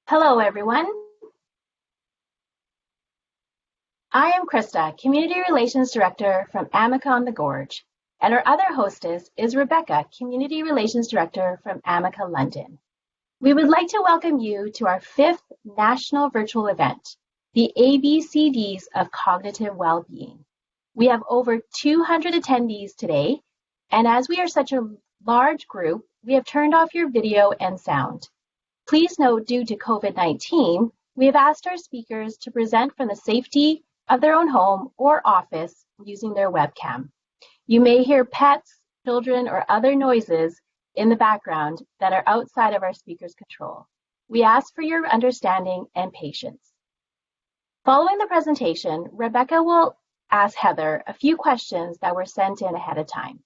Hello, everyone. I am Krista, Community Relations Director from Amica on the Gorge, and our other hostess is Rebecca, Community Relations Director from Amica London. We would like to welcome you to our 5th national virtual event, the ABCDs of Cognitive Wellbeing. We have over 200 attendees today, and as we are such a large group, we have turned off your video and sound. Please note, due to COVID-19, we have asked our speakers to present from the safety of their own home or office using their webcam. You may hear pets, children, or other noises in the background that are outside of our speakers' control. We ask for your understanding and patience. Following the presentation, Rebecca will ask Heather a few questions that were sent in ahead of time.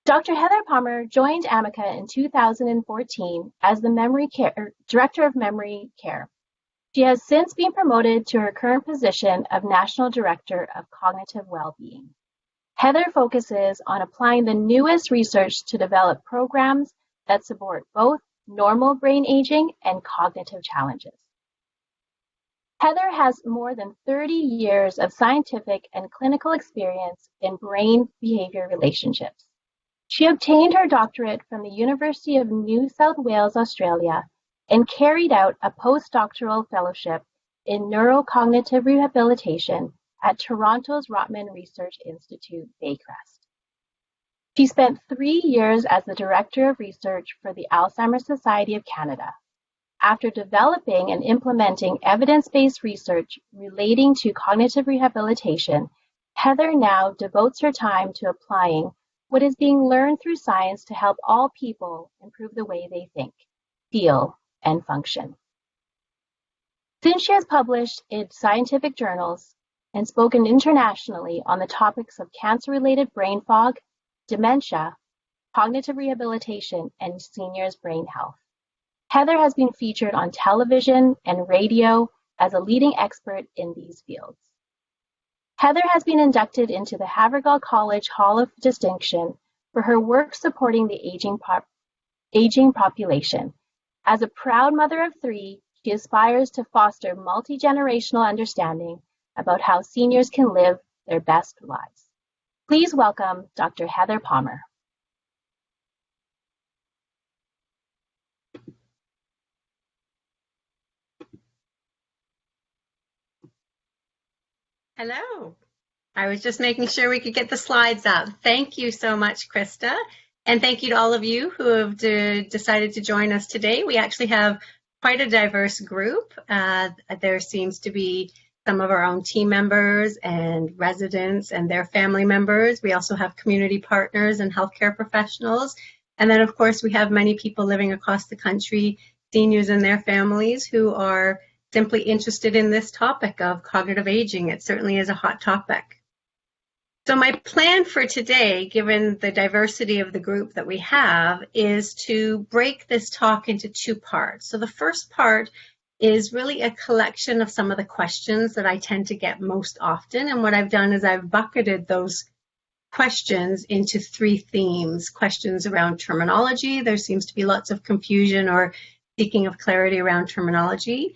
Dr. Heather Palmer joined Amica in 2014 as the Director of Memory Care. She has since been promoted to her current position of National Director of Cognitive Wellbeing. Heather focuses on applying the newest research to develop programs that support both normal brain aging and cognitive challenges. Heather has more than 30 years of scientific and clinical experience in brain-behavior relationships. She obtained her doctorate from the University of New South Wales, Australia, and carried out a postdoctoral fellowship in neurocognitive rehabilitation at Toronto's Rotman Research Institute, Baycrest. She spent 3 years as the Director of Research for the Alzheimer's Society of Canada. After developing and implementing evidence-based research relating to cognitive rehabilitation, Heather now devotes her time to applying what is being learned through science to help all people improve the way they think, feel, and function. Since she has published in scientific journals and spoken internationally on the topics of cancer-related brain fog, dementia, cognitive rehabilitation, and seniors' brain health, Heather has been featured on television and radio as a leading expert in these fields. Heather has been inducted into the Havergal College Hall of Distinction for her work supporting the aging population. As a proud mother of 3, she aspires to foster multi-generational understanding about how seniors can live their best lives. Please welcome Dr. Heather Palmer. Hello. I was just making sure we could get the slides up. Thank you so much, Krista. And thank you to all of you who have decided to join us today. We actually have quite a diverse group. There seems to be some of our own team members and residents and their family members. We also have community partners and healthcare professionals. And then, of course, we have many people living across the country, seniors and their families, who are simply interested in this topic of cognitive aging. It certainly is a hot topic. So my plan for today, given the diversity of the group that we have, is to break this talk into 2 parts. So the first part is really a collection of some of the questions that I tend to get most often. And what I've done is I've bucketed those questions into 3 themes. Questions around terminology. There seems to be lots of confusion or seeking of clarity around terminology.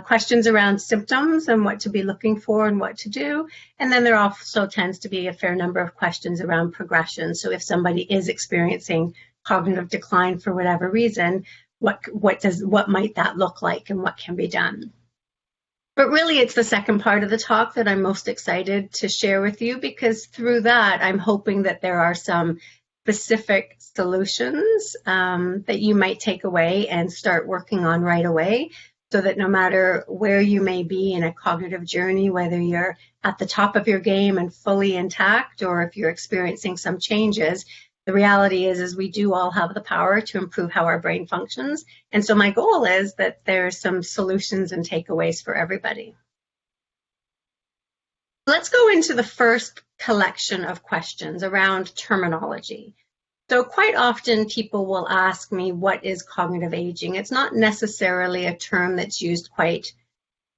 Questions around symptoms and what to be looking for and what to do. And then there also tends to be a fair number of questions around progression. So if somebody is experiencing cognitive decline for whatever reason, what might that look like and what can be done? But really, it's the second part of the talk that I'm most excited to share with you, because through that, I'm hoping that there are some specific solutions that you might take away and start working on right away, so that no matter where you may be in a cognitive journey, whether you're at the top of your game and fully intact, or if you're experiencing some changes, the reality is we do all have the power to improve how our brain functions. And so my goal is that there's some solutions and takeaways for everybody. Let's go into the first collection of questions around terminology. So quite often people will ask me, what is cognitive aging? It's not necessarily a term that's used quite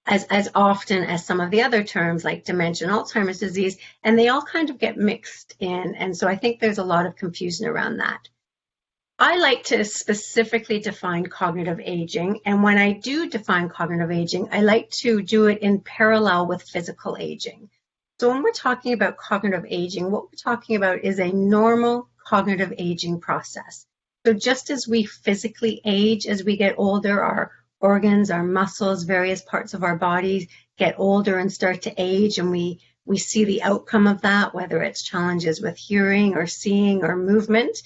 as often as some of the other terms like dementia and Alzheimer's disease, and they all kind of get mixed in. And so I think there's a lot of confusion around that. I like to specifically define cognitive aging, and when I do define cognitive aging, I like to do it in parallel with physical aging. So when we're talking about cognitive aging, what we're talking about is a normal cognitive aging process. So just as we physically age as we get older, our organs, our muscles, various parts of our bodies get older and start to age, and we see the outcome of that, whether it's challenges with hearing or seeing or movement.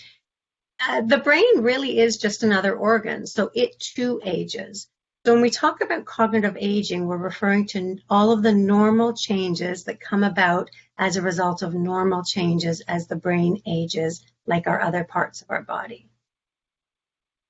The brain really is just another organ, so it too ages. So when we talk about cognitive aging, we're referring to all of the normal changes that come about as a result of normal changes as the brain ages, like our other parts of our body.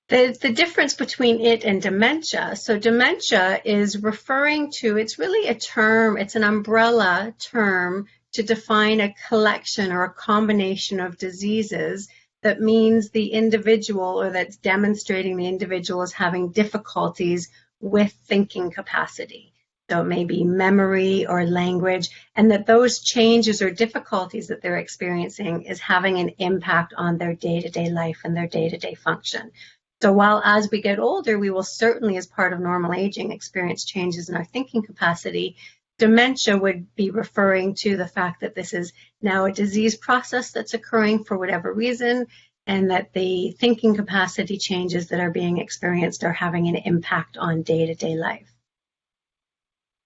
The difference between it and dementia, so dementia is referring to, it's really a term, it's an umbrella term to define a collection or a combination of diseases that means the individual, or that's demonstrating the individual is having difficulties with thinking capacity. So it may be memory or language, and that those changes or difficulties that they're experiencing is having an impact on their day-to-day life and their day-to-day function. So while as we get older, we will certainly, as part of normal aging, experience changes in our thinking capacity, dementia would be referring to the fact that this is now a disease process that's occurring for whatever reason, and that the thinking capacity changes that are being experienced are having an impact on day-to-day life.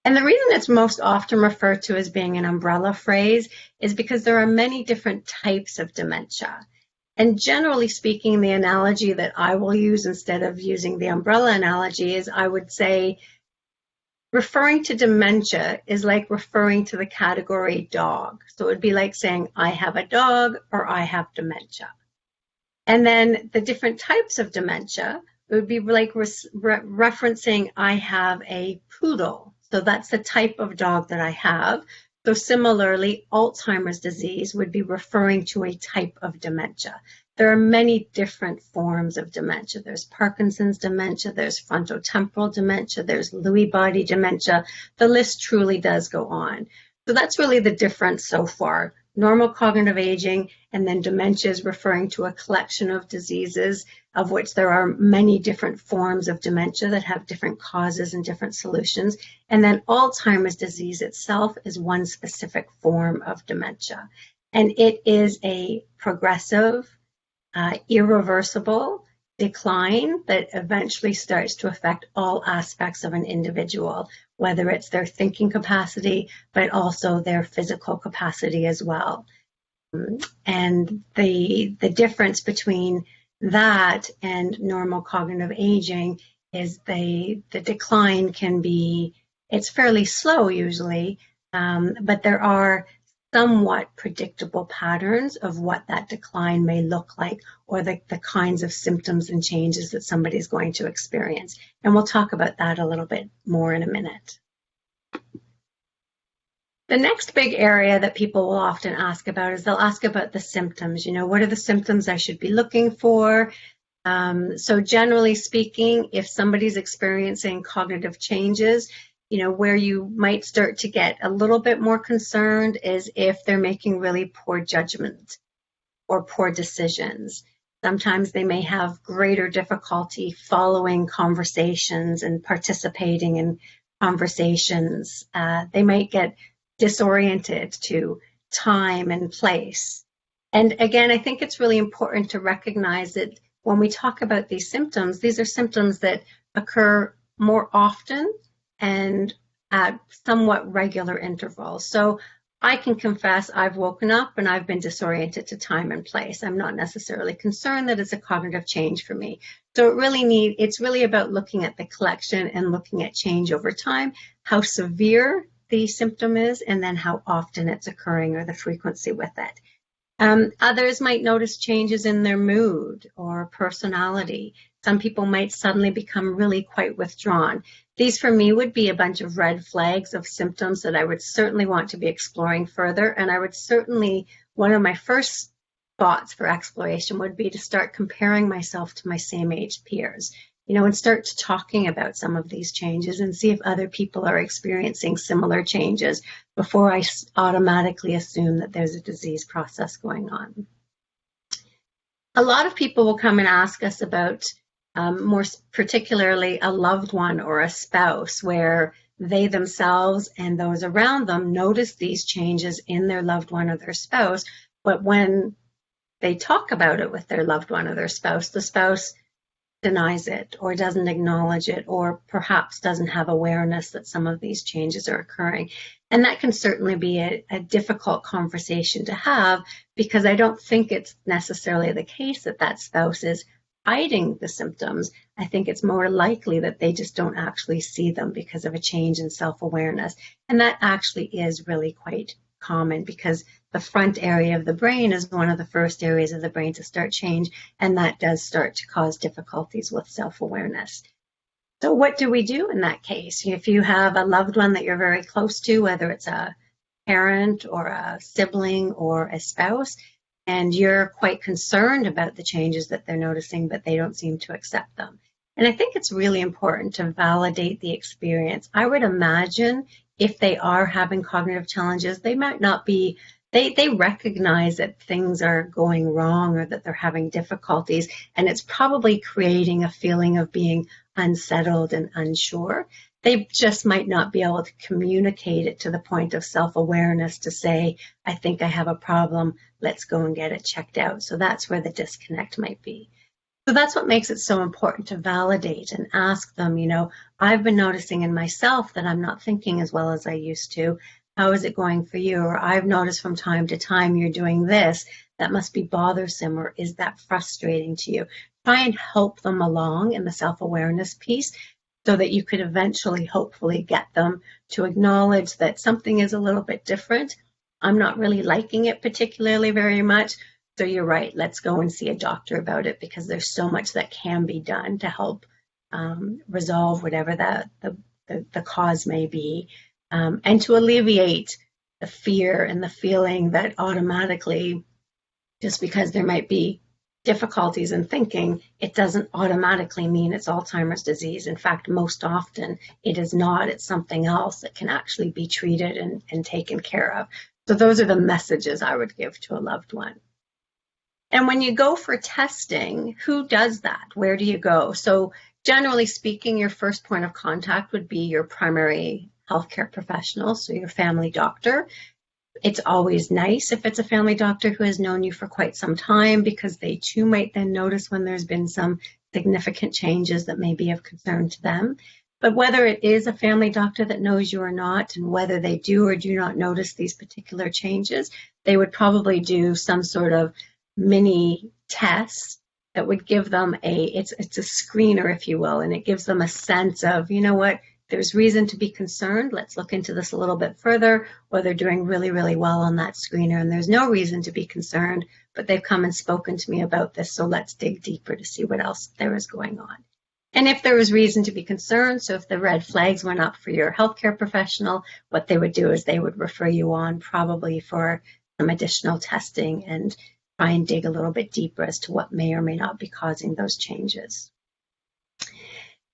And the reason it's most often referred to as being an umbrella phrase is because there are many different types of dementia. And generally speaking, the analogy that I will use instead of using the umbrella analogy is, I would say, referring to dementia is like referring to the category dog. So it would be like saying, I have a dog, or I have dementia. And then the different types of dementia would be like referencing, I have a poodle. So that's the type of dog that I have. So similarly, Alzheimer's disease would be referring to a type of dementia. There are many different forms of dementia. There's Parkinson's dementia, there's frontotemporal dementia, there's Lewy body dementia. The list truly does go on. So that's really the difference so far. Normal cognitive aging, and then dementia is referring to a collection of diseases, of which there are many different forms of dementia that have different causes and different solutions. And then Alzheimer's disease itself is one specific form of dementia. And it is a progressive, irreversible decline that eventually starts to affect all aspects of an individual, whether it's their thinking capacity, but also their physical capacity as well. And the difference between that and normal cognitive aging is the decline can be, it's fairly slow usually, but there are somewhat predictable patterns of what that decline may look like, or the kinds of symptoms and changes that somebody's going to experience. And we'll talk about that a little bit more in a minute. The next big area that people will often ask about is they'll ask about the symptoms. You know, what are the symptoms I should be looking for? So generally speaking, if somebody's experiencing cognitive changes, you know, where you might start to get a little bit more concerned is if they're making really poor judgment or poor decisions. Sometimes they may have greater difficulty following conversations and participating in conversations. They might get disoriented to time and place. And again, I think it's really important to recognize that when we talk about these are symptoms that occur more often and at somewhat regular intervals. So I can confess I've woken up and I've been disoriented to time and place. I'm not necessarily concerned that it's a cognitive change for me. So it's really about looking at the collection and looking at change over time, how severe the symptom is, and then how often it's occurring or the frequency with it. Others might notice changes in their mood or personality. Some people might suddenly become really quite withdrawn. These for me would be a bunch of red flags of symptoms that I would certainly want to be exploring further. And I would certainly, one of my first thoughts for exploration would be to start comparing myself to my same age peers, you know, and start talking about some of these changes and see if other people are experiencing similar changes before I automatically assume that there's a disease process going on. A lot of people will come and ask us about more particularly a loved one or a spouse where they themselves and those around them notice these changes in their loved one or their spouse, but when they talk about it with their loved one or their spouse, the spouse denies it or doesn't acknowledge it, or perhaps doesn't have awareness that some of these changes are occurring. And that can certainly be a difficult conversation to have, because I don't think it's necessarily the case that that spouse is hiding the symptoms. I think it's more likely that they just don't actually see them because of a change in self-awareness. And that actually is really quite common, because the front area of the brain is one of the first areas of the brain to start change, and that does start to cause difficulties with self-awareness. So what do we do in that case? If you have a loved one that you're very close to, whether it's a parent or a sibling or a spouse, and you're quite concerned about the changes that they're noticing, but they don't seem to accept them. And I think it's really important to validate the experience. I would imagine if they are having cognitive challenges, they might not be, they recognize that things are going wrong or that they're having difficulties, and it's probably creating a feeling of being unsettled and unsure. They just might not be able to communicate it to the point of self-awareness to say, I think I have a problem, let's go and get it checked out. So that's where the disconnect might be. So that's what makes it so important to validate and ask them, I've been noticing in myself that I'm not thinking as well as I used to. How is it going for you? Or I've noticed from time to time you're doing this. That must be bothersome, or is that frustrating to you? Try and help them along in the self-awareness piece so that you could eventually, hopefully, get them to acknowledge that something is a little bit different. I'm not really liking it particularly very much. So you're right, let's go and see a doctor about it, because there's so much that can be done to help resolve whatever the cause may be, and to alleviate the fear and the feeling that automatically, just because there might be difficulties in thinking, it doesn't automatically mean it's Alzheimer's disease. In fact, most often it is not. It's something else that can actually be treated and taken care of. So those are the messages I would give to a loved one. And when you go for testing, who does that? Where do you go? So generally speaking, your first point of contact would be your primary healthcare professional, so your family doctor. It's always nice if it's a family doctor who has known you for quite some time, because they too might then notice when there's been some significant changes that may be of concern to them. But whether it is a family doctor that knows you or not, and whether they do or do not notice these particular changes, they would probably do some sort of mini test that would give them it's a screener, if you will, and it gives them a sense of, there's reason to be concerned, let's look into this a little bit further, or they're doing really, really well on that screener and there's no reason to be concerned, but they've come and spoken to me about this, so let's dig deeper to see what else there is going on. And if there was reason to be concerned, so if the red flags went up for your healthcare professional, what they would do is they would refer you on probably for some additional testing and try and dig a little bit deeper as to what may or may not be causing those changes.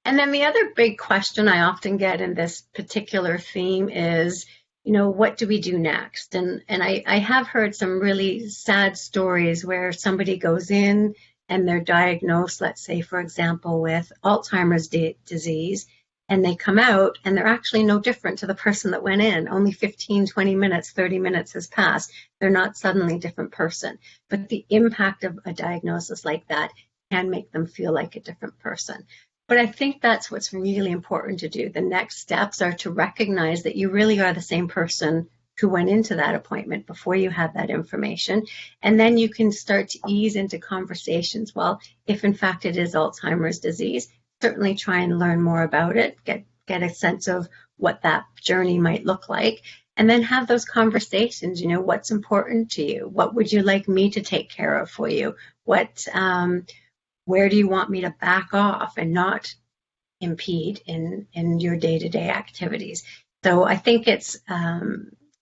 And then the other big question I often get in this particular theme is, what do we do next? And I have heard some really sad stories where somebody goes in and they're diagnosed, let's say, for example, with Alzheimer's disease, and they come out and they're actually no different to the person that went in. Only 15, 20 minutes, 30 minutes has passed. They're not suddenly a different person. But the impact of a diagnosis like that can make them feel like a different person. But I think that's what's really important to do. The next steps are to recognize that you really are the same person who went into that appointment before you had that information. And then you can start to ease into conversations. Well, if in fact it is Alzheimer's disease, certainly try and learn more about it, get a sense of what that journey might look like, and then have those conversations. What's important to you? What would you like me to take care of for you? Where do you want me to back off and not impede in your day-to-day activities? So I think it's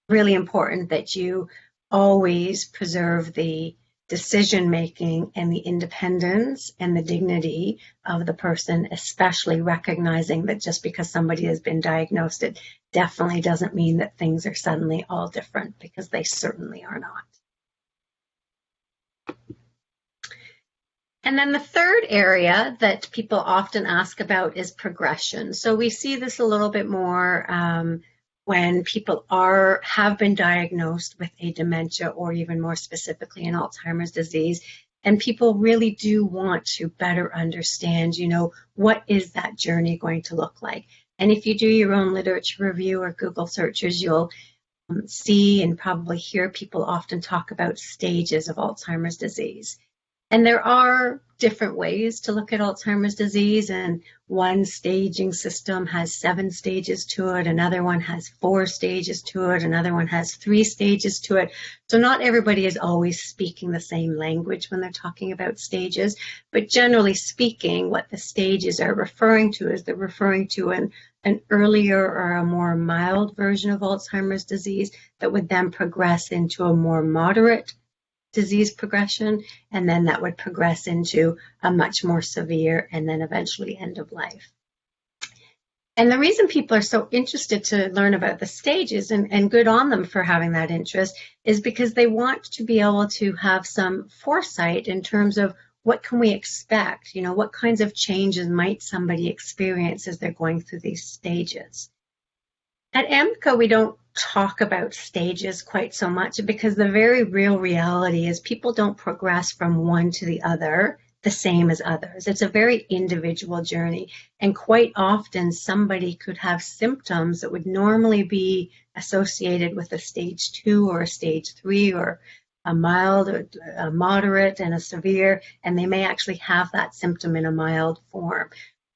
really important that you always preserve the decision-making and the independence and the dignity of the person, especially recognizing that just because somebody has been diagnosed, it definitely doesn't mean that things are suddenly all different, because they certainly are not. And then the third area that people often ask about is progression. So we see this a little bit more when people have been diagnosed with a dementia, or even more specifically an Alzheimer's disease. And people really do want to better understand, what is that journey going to look like? And if you do your own literature review or Google searches, you'll see and probably hear people often talk about stages of Alzheimer's disease. And there are different ways to look at Alzheimer's disease, and one staging system has 7 stages to it, another one has 4 stages to it, another one has 3 stages to it. So not everybody is always speaking the same language when they're talking about stages, but generally speaking, what the stages are referring to is they're referring to an earlier or a more mild version of Alzheimer's disease that would then progress into a more moderate disease progression, and then that would progress into a much more severe and then eventually end of life. And the reason people are so interested to learn about the stages, and good on them for having that interest, is because they want to be able to have some foresight in terms of what can we expect, what kinds of changes might somebody experience as they're going through these stages. At AMCA, we don't talk about stages quite so much because the very real reality is people don't progress from one to the other the same as others. It's a very individual journey, and quite often somebody could have symptoms that would normally be associated with a stage 2 or a stage 3 or a mild, a moderate, and a severe, and they may actually have that symptom in a mild form.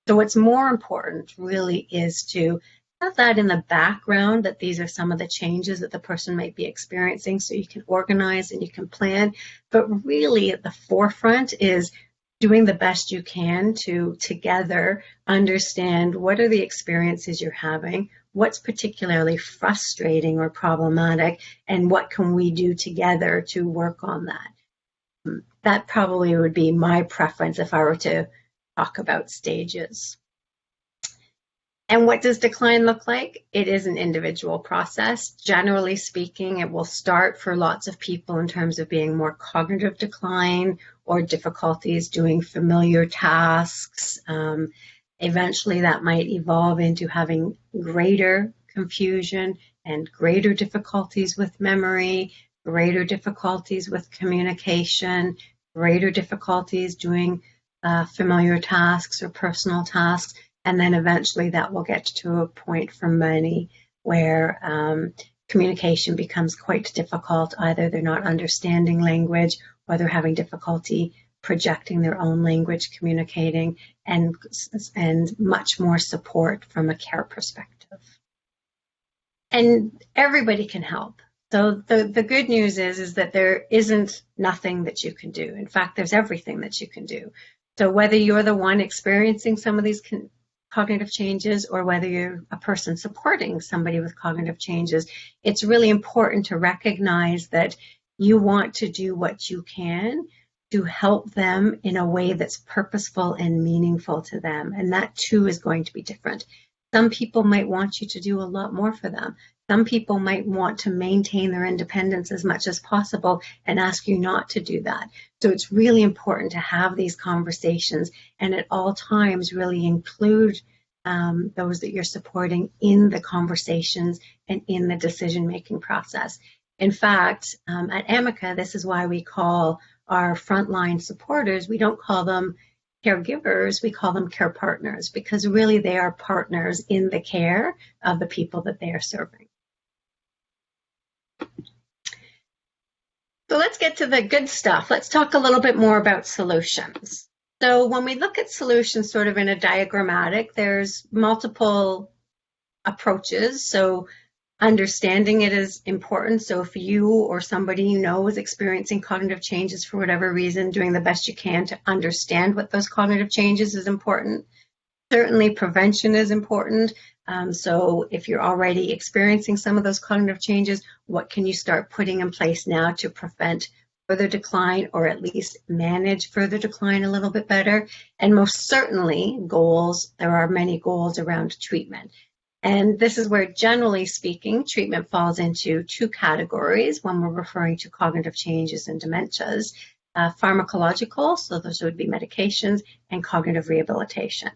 So what's more important really is to have that in the background, that these are some of the changes that the person might be experiencing, so you can organize and you can plan. But really at the forefront is doing the best you can to together understand what are the experiences you're having, what's particularly frustrating or problematic, and what can we do together to work on that. That probably would be my preference if I were to talk about stages. And what does decline look like? It is an individual process. Generally speaking, it will start for lots of people in terms of being more cognitive decline or difficulties doing familiar tasks. Eventually, that might evolve into having greater confusion and greater difficulties with memory, greater difficulties with communication, greater difficulties doing familiar tasks or personal tasks. And then eventually that will get to a point for many where communication becomes quite difficult. Either they're not understanding language, or they're having difficulty projecting their own language, communicating, and much more support from a care perspective. And everybody can help. So the good news is that there isn't nothing that you can do. In fact, there's everything that you can do. So whether you're the one experiencing some of these cognitive changes, or whether you're a person supporting somebody with cognitive changes, it's really important to recognize that you want to do what you can to help them in a way that's purposeful and meaningful to them. And that too is going to be different. Some people might want you to do a lot more for them. Some people might want to maintain their independence as much as possible and ask you not to do that. So it's really important to have these conversations, and at all times really include those that you're supporting in the conversations and in the decision-making process. In fact, at Amica, this is why we call our frontline supporters, we don't call them caregivers, we call them care partners, because really they are partners in the care of the people that they are serving. So let's get to the good stuff. Let's talk a little bit more about solutions. So when we look at solutions sort of in a diagrammatic, there's multiple approaches. So understanding it is important. So if you or somebody you know is experiencing cognitive changes for whatever reason, doing the best you can to understand what those cognitive changes is important. Certainly prevention is important. So if you're already experiencing some of those cognitive changes, what can you start putting in place now to prevent further decline, or at least manage further decline a little bit better? And most certainly goals, there are many goals around treatment. And this is where, generally speaking, treatment falls into 2 categories when we're referring to cognitive changes and dementias. pharmacological, so those would be medications, and cognitive rehabilitation.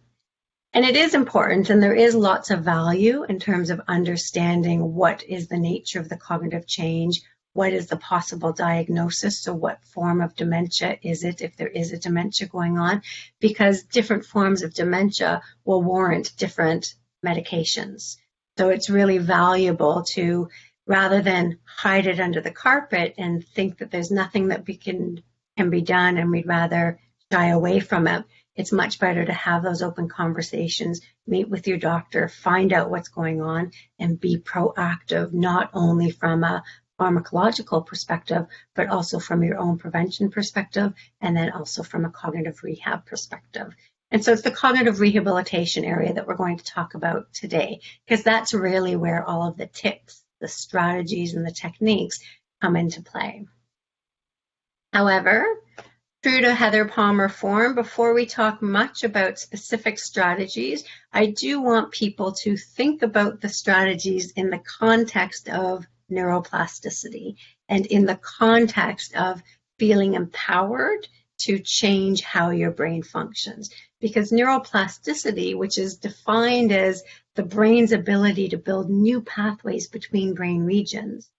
And it is important, and there is lots of value in terms of understanding what is the nature of the cognitive change, what is the possible diagnosis, so what form of dementia is it, if there is a dementia going on, because different forms of dementia will warrant different medications. So it's really valuable to, rather than hide it under the carpet and think that there's nothing that can be done and we'd rather shy away from it, it's much better to have those open conversations, meet with your doctor, find out what's going on, and be proactive, not only from a pharmacological perspective, but also from your own prevention perspective, and then also from a cognitive rehab perspective. And so it's the cognitive rehabilitation area that we're going to talk about today, because that's really where all of the tips, the strategies, and the techniques come into play. However, true to Heather Palmer form, before we talk much about specific strategies, I do want people to think about the strategies in the context of neuroplasticity and in the context of feeling empowered to change how your brain functions. Because neuroplasticity, which is defined as the brain's ability to build new pathways between brain regions,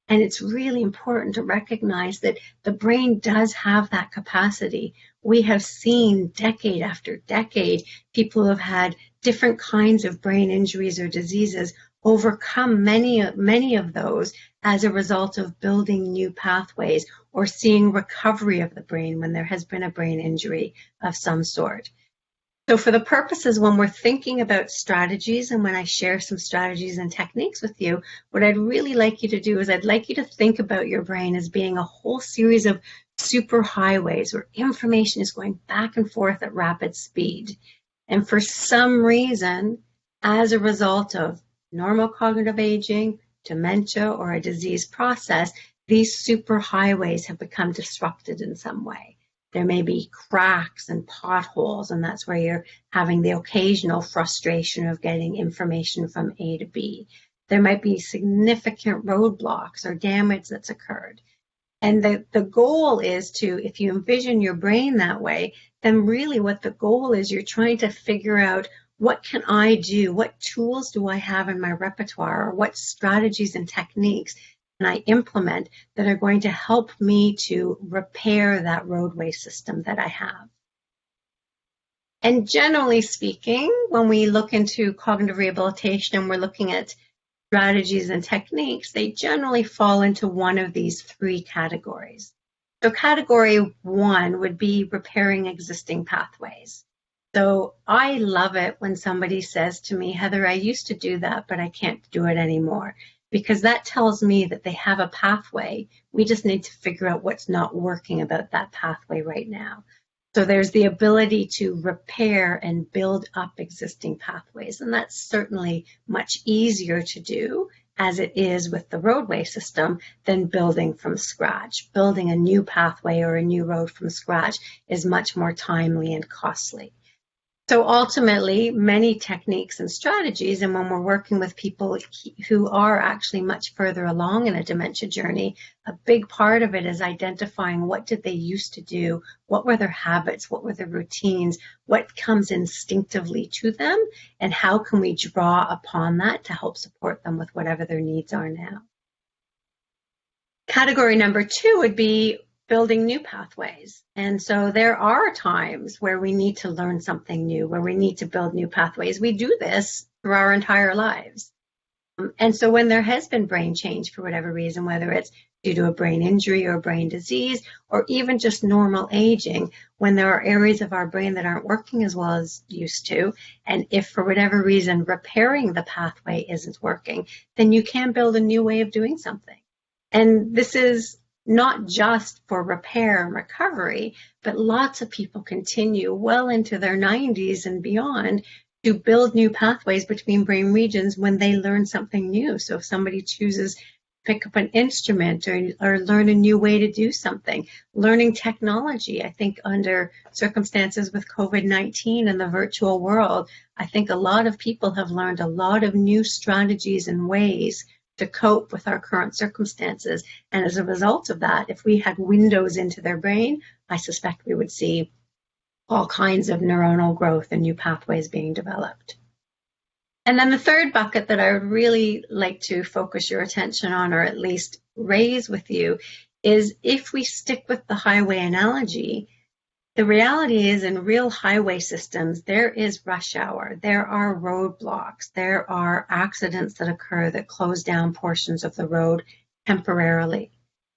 and it's really important to recognize that the brain does have that capacity. We have seen decade after decade, people who have had different kinds of brain injuries or diseases overcome many of those as a result of building new pathways or seeing recovery of the brain when there has been a brain injury of some sort. So for the purposes when we're thinking about strategies and when I share some strategies and techniques with you, what I'd really like you to do is I'd like you to think about your brain as being a whole series of superhighways where information is going back and forth at rapid speed. And for some reason, as a result of normal cognitive aging, dementia, or a disease process, these superhighways have become disrupted in some way. There may be cracks and potholes, and that's where you're having the occasional frustration of getting information from A to B. There might be significant roadblocks or damage that's occurred. And the goal is to, if you envision your brain that way, then really what the goal is, you're trying to figure out, what can I do? What tools do I have in my repertoire? Or what strategies and techniques can I implement that are going to help me to repair that roadway system that I have? And generally speaking, when we look into cognitive rehabilitation and we're looking at strategies and techniques, they generally fall into one of these three categories. So category one would be repairing existing pathways. So I love it when somebody says to me, Heather, I used to do that, but I can't do it anymore, because that tells me that they have a pathway. We just need to figure out what's not working about that pathway right now. So there's the ability to repair and build up existing pathways, and that's certainly much easier to do as it is with the roadway system than building from scratch. Building a new pathway or a new road from scratch is much more timely and costly. So ultimately, many techniques and strategies, and when we're working with people who are actually much further along in a dementia journey, a big part of it is identifying what did they used to do, what were their habits, what were their routines, what comes instinctively to them, and how can we draw upon that to help support them with whatever their needs are now. Category number two would be building new pathways. And so there are times where we need to learn something new, where we need to build new pathways. We do this through our entire lives. And so when there has been brain change for whatever reason, whether it's due to a brain injury or a brain disease, or even just normal aging, when there are areas of our brain that aren't working as well as used to, and if for whatever reason repairing the pathway isn't working, then you can build a new way of doing something. And this is not just for repair and recovery, but lots of people continue well into their 90s and beyond to build new pathways between brain regions when they learn something new. So if somebody chooses to pick up an instrument or learn a new way to do something, learning technology, I think under circumstances with COVID-19 and the virtual world, I think a lot of people have learned a lot of new strategies and ways to cope with our current circumstances. And as a result of that, if we had windows into their brain, I suspect we would see all kinds of neuronal growth and new pathways being developed. And then the third bucket that I would really like to focus your attention on, or at least raise with you, is if we stick with the highway analogy, the reality is in real highway systems, there is rush hour, there are roadblocks, there are accidents that occur that close down portions of the road temporarily.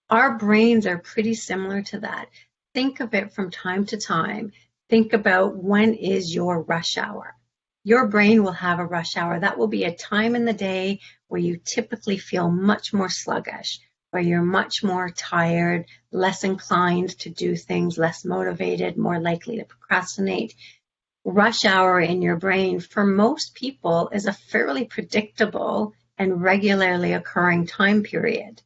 Our brains are pretty similar to that. Think of it from time to time. Think about when is your rush hour. Your brain will have a rush hour. That will be a time in the day where you typically feel much more sluggish, where you're much more tired, less inclined to do things, less motivated, more likely to procrastinate. Rush hour in your brain, for most people, is a fairly predictable and regularly occurring time period.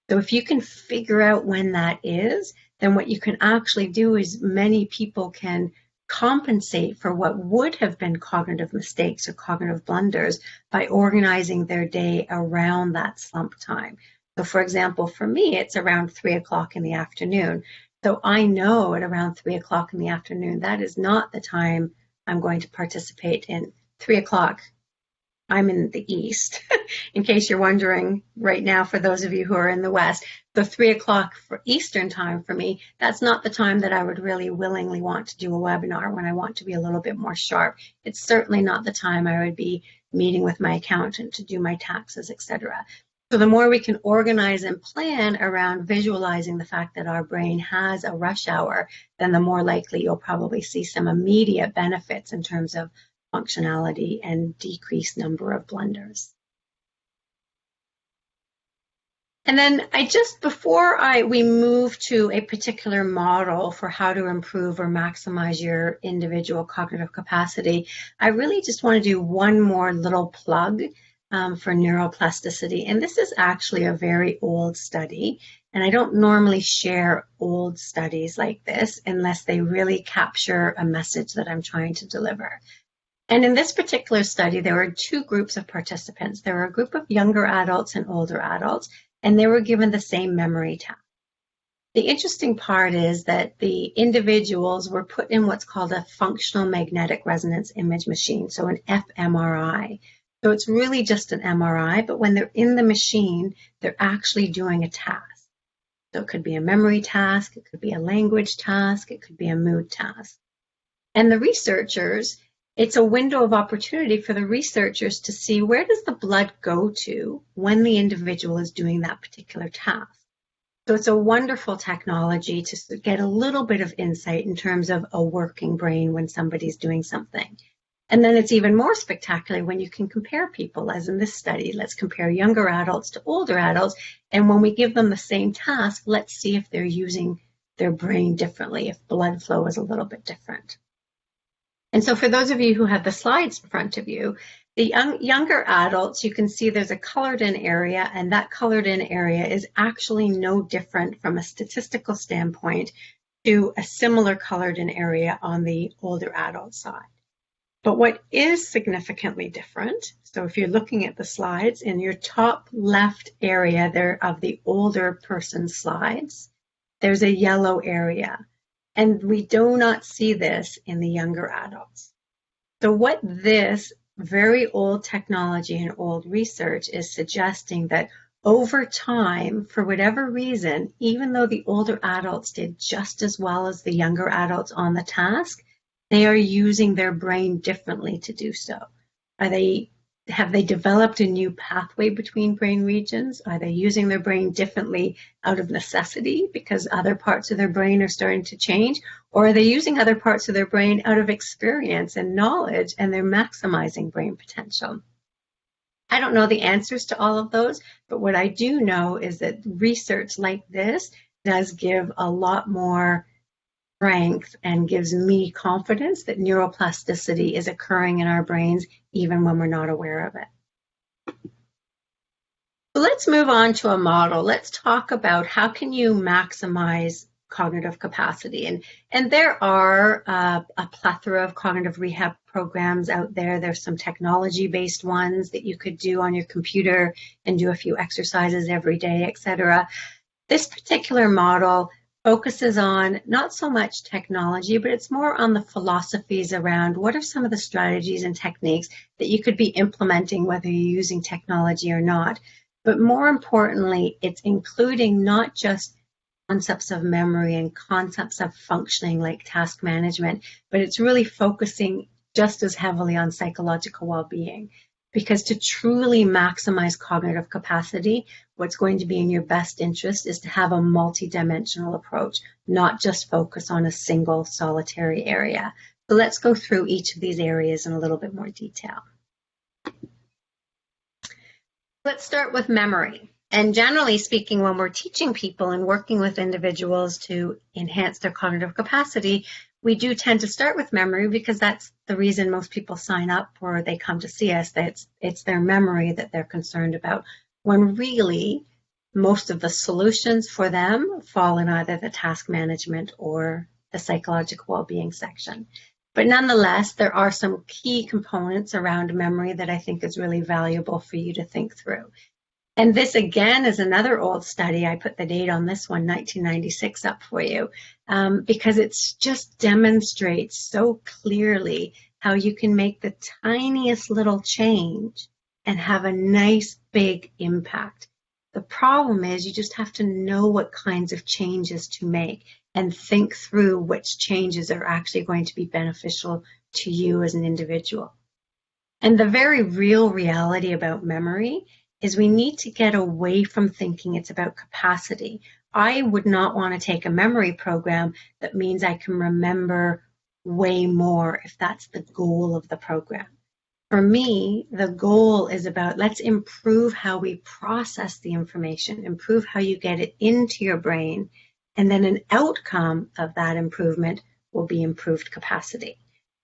So if you can figure out when that is, then what you can actually do is many people can compensate for what would have been cognitive mistakes or cognitive blunders by organizing their day around that slump time. So for example, for me, it's around 3 o'clock in the afternoon. So I know at around 3 o'clock in the afternoon, that is not the time I'm going to participate in. 3 o'clock, I'm in the East, in case you're wondering right now, for those of you who are in the West. So 3 o'clock for Eastern time for me, that's not the time that I would really willingly want to do a webinar when I want to be a little bit more sharp. It's certainly not the time I would be meeting with my accountant to do my taxes, etc. So the more we can organize and plan around visualizing the fact that our brain has a rush hour, then the more likely you'll probably see some immediate benefits in terms of functionality and decreased number of blunders. And then before we move to a particular model for how to improve or maximize your individual cognitive capacity, I really just want to do one more little plug for neuroplasticity. And this is actually a very old study. And I don't normally share old studies like this unless they really capture a message that I'm trying to deliver. And in this particular study, there were two groups of participants. There were a group of younger adults and older adults, and they were given the same memory task. The interesting part is that the individuals were put in what's called a functional magnetic resonance image machine, so an FMRI. So it's really just an MRI, but when they're in the machine, they're actually doing a task. So it could be a memory task, it could be a language task, it could be a mood task. And the researchers, it's a window of opportunity for the researchers to see where does the blood go to when the individual is doing that particular task. So it's a wonderful technology to get a little bit of insight in terms of a working brain when somebody's doing something. And then it's even more spectacular when you can compare people, as in this study. Let's compare younger adults to older adults. And when we give them the same task, let's see if they're using their brain differently, if blood flow is a little bit different. And so for those of you who have the slides in front of you, the younger adults, you can see there's a colored in area, and that colored in area is actually no different from a statistical standpoint to a similar colored in area on the older adult side. But what is significantly different, so if you're looking at the slides, in your top left area there of the older person's slides, there's a yellow area. And we do not see this in the younger adults. So what this very old technology and old research is suggesting that over time, for whatever reason, even though the older adults did just as well as the younger adults on the task, they are using their brain differently to do so. Have they developed a new pathway between brain regions? Are they using their brain differently out of necessity because other parts of their brain are starting to change? Or are they using other parts of their brain out of experience and knowledge, and they're maximizing brain potential? I don't know the answers to all of those, but what I do know is that research like this does give a lot more strength and gives me confidence that neuroplasticity is occurring in our brains even when we're not aware of it. So let's move on to a model. Let's talk about how can you maximize cognitive capacity. And there are a plethora of cognitive rehab programs out there. There's some technology-based ones that you could do on your computer and do a few exercises every day, etc. This particular model focuses on not so much technology, but it's more on the philosophies around what are some of the strategies and techniques that you could be implementing, whether you're using technology or not. But more importantly, it's including not just concepts of memory and concepts of functioning like task management, but it's really focusing just as heavily on psychological well-being. Because to truly maximize cognitive capacity, what's going to be in your best interest is to have a multidimensional approach, not just focus on a single solitary area. So let's go through each of these areas in a little bit more detail. Let's start with memory. And generally speaking, when we're teaching people and working with individuals to enhance their cognitive capacity, we do tend to start with memory because that's the reason most people sign up or they come to see us, that it's their memory that they're concerned about, when really most of the solutions for them fall in either the task management or the psychological well-being section. But nonetheless, there are some key components around memory that I think is really valuable for you to think through. And this, again, is another old study. I put the date on this one, 1996, up for you, because it just demonstrates so clearly how you can make the tiniest little change and have a nice big impact. The problem is you just have to know what kinds of changes to make and think through which changes are actually going to be beneficial to you as an individual. And the very real reality about memory is we need to get away from thinking it's about capacity. I would not want to take a memory program that means I can remember way more if that's the goal of the program. For me, the goal is about let's improve how we process the information, improve how you get it into your brain, and then an outcome of that improvement will be improved capacity.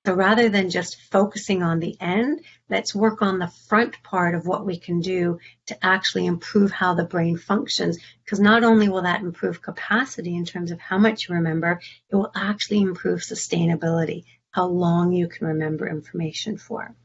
So rather than just focusing on the end, let's work on the front part of what we can do to actually improve how the brain functions, because not only will that improve capacity in terms of how much you remember, it will actually improve sustainability, how long you can remember information for.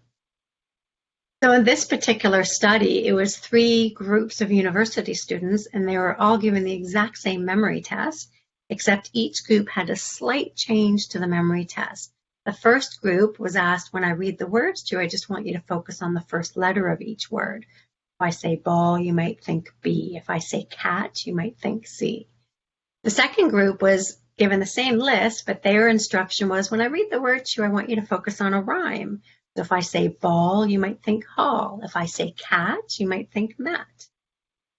So in this particular study, it was 3 groups of university students, and they were all given the exact same memory test, except each group had a slight change to the memory test. The first group was asked, when I read the words to you, I just want you to focus on the first letter of each word. If I say ball, you might think B. If I say cat, you might think C. The second group was given the same list, but their instruction was, when I read the word to you, I want you to focus on a rhyme. So if I say ball, you might think hall. If I say cat, you might think mat.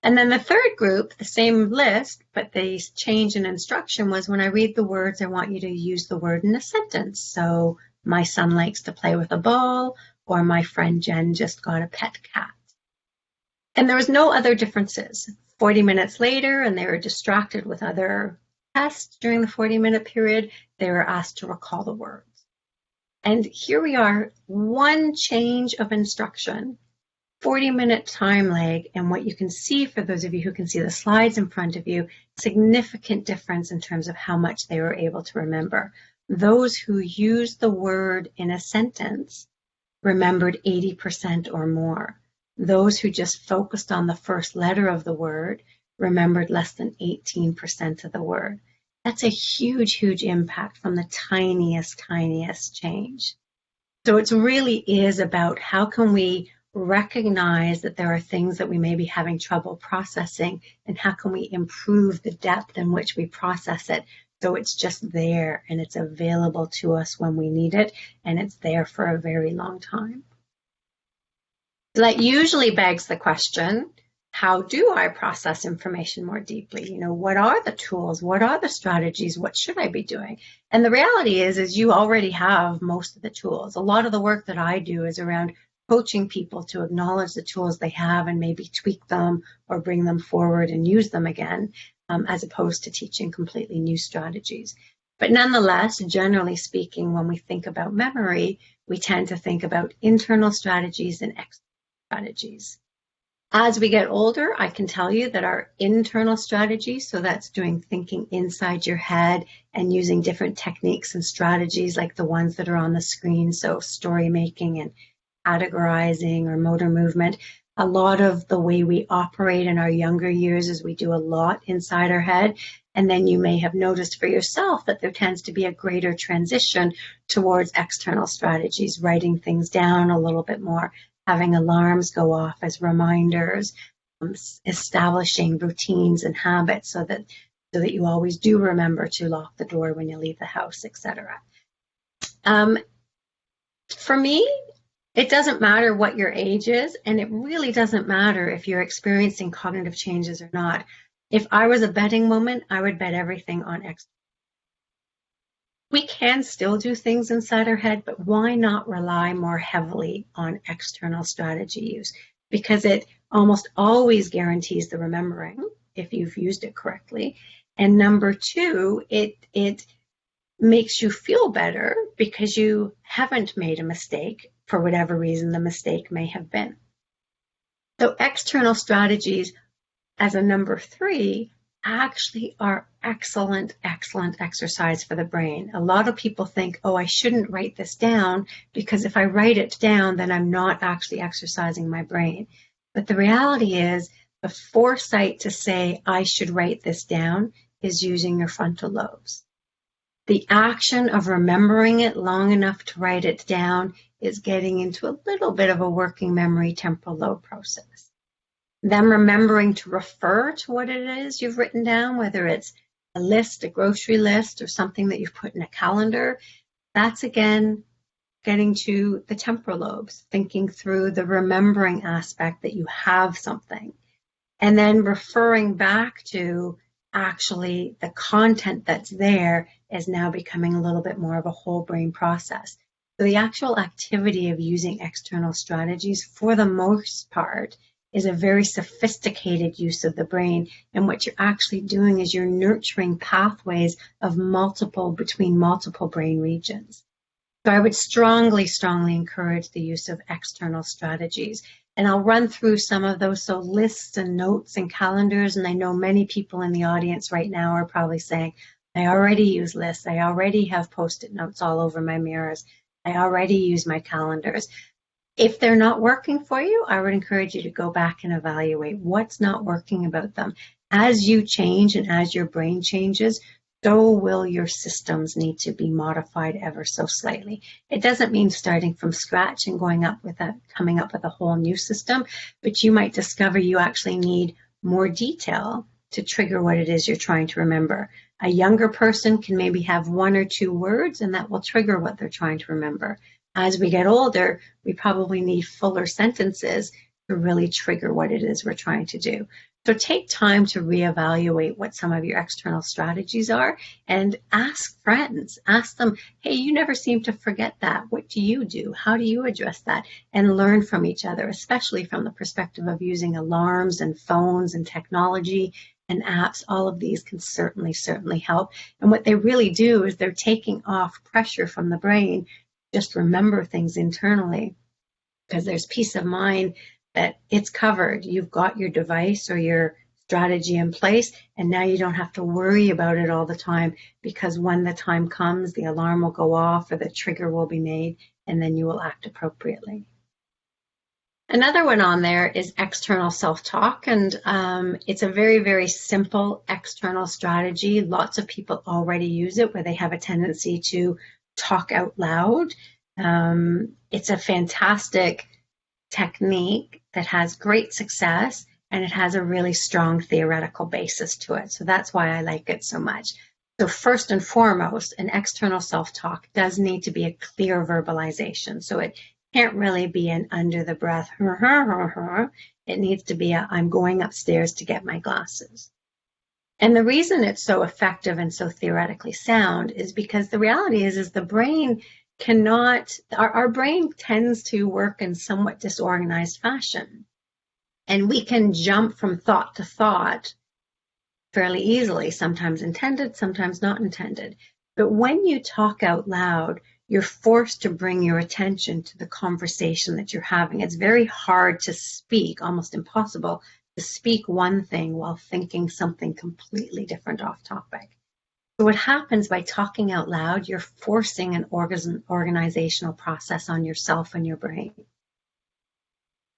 And then the third group, the same list, but the change in instruction was, when I read the words, I want you to use the word in a sentence. So my son likes to play with a ball, or my friend Jen just got a pet cat. And there was no other differences. 40 minutes later, and they were distracted with other tests during the 40-minute period, they were asked to recall the words. And here we are, one change of instruction, 40-minute time lag, and what you can see, for those of you who can see the slides in front of you, significant difference in terms of how much they were able to remember. Those who used the word in a sentence remembered 80% or more. Those who just focused on the first letter of the word remembered less than 18% of the word. That's a huge, huge impact from the tiniest change. So it really is about how can we recognize that there are things that we may be having trouble processing, and how can we improve the depth in which we process it so it's just there and it's available to us when we need it, and it's there for a very long time. That usually begs the question, how do I process information more deeply? You know, what are the tools? What are the strategies? What should I be doing? And the reality is you already have most of the tools. A lot of the work that I do is around coaching people to acknowledge the tools they have and maybe tweak them or bring them forward and use them again, as opposed to teaching completely new strategies. But nonetheless, generally speaking, when we think about memory, we tend to think about internal strategies and external strategies. As we get older, I can tell you that our internal strategy, so that's doing thinking inside your head and using different techniques and strategies like the ones that are on the screen, so story making and categorizing or motor movement. A lot of the way we operate in our younger years is we do a lot inside our head. And then you may have noticed for yourself that there tends to be a greater transition towards external strategies, writing things down a little bit more, having alarms go off as reminders, establishing routines and habits so that you always do remember to lock the door when you leave the house, etc. For me, it doesn't matter what your age is, and it really doesn't matter if you're experiencing cognitive changes or not. If I was a betting woman, I would bet everything on external. We can still do things inside our head, but why not rely more heavily on external strategy use? Because it almost always guarantees the remembering if you've used it correctly. And number two, it makes you feel better because you haven't made a mistake for whatever reason the mistake may have been. So external strategies as a number three actually are excellent exercise for the brain. A lot of people think, oh, I shouldn't write this down because if I write it down, then I'm not actually exercising my brain. But the reality is the foresight to say, I should write this down is using your frontal lobes. The action of remembering it long enough to write it down is getting into a little bit of a working memory temporal lobe process. Them remembering to refer to what it is you've written down, whether it's a list, a grocery list, or something that you've put in a calendar, that's again getting to the temporal lobes, thinking through the remembering aspect that you have something, and then referring back to actually the content that's there is now becoming a little bit more of a whole brain process. So the actual activity of using external strategies, for the most part, is a very sophisticated use of the brain. And what you're actually doing is you're nurturing pathways of between multiple brain regions. So I would strongly encourage the use of external strategies. And I'll run through some of those. So lists and notes and calendars. And I know many people in the audience right now are probably saying, I already use lists. I already have Post-it notes all over my mirrors. I already use my calendars. If they're not working for you, I would encourage you to go back and evaluate what's not working about them. As you change and as your brain changes, so will your systems need to be modified ever so slightly. It doesn't mean starting from scratch and coming up with a whole new system, but you might discover you actually need more detail to trigger what it is you're trying to remember. A younger person can maybe have one or two words, and that will trigger what they're trying to remember. As we get older, we probably need fuller sentences to really trigger what it is we're trying to do. So take time to reevaluate what some of your external strategies are and ask friends. Ask them, hey, you never seem to forget that. What do you do? How do you address that? And learn from each other, especially from the perspective of using alarms and phones and technology and apps. All of these can certainly help. And what they really do is they're taking off pressure from the brain. Just remember things internally, because there's peace of mind that it's covered. You've got your device or your strategy in place, and now you don't have to worry about it all the time, because when the time comes, the alarm will go off or the trigger will be made, and then you will act appropriately. Another one on there is external self-talk, and it's a very simple external strategy. Lots of people already use it where they have a tendency to talk out loud. It's a fantastic technique that has great success, and it has a really strong theoretical basis to it. So that's why I like it so much. So first and foremost, an external self-talk does need to be a clear verbalization. So it can't really be an under the breath, it needs to be a, I'm going upstairs to get my glasses. And the reason it's so effective and so theoretically sound is because the reality is the brain cannot, our brain tends to work in somewhat disorganized fashion. And we can jump from thought to thought fairly easily, sometimes intended, sometimes not intended. But when you talk out loud, you're forced to bring your attention to the conversation that you're having. It's very hard to speak, almost impossible, to speak one thing while thinking something completely different off topic. So what happens by talking out loud, you're forcing an organizational process on yourself and your brain.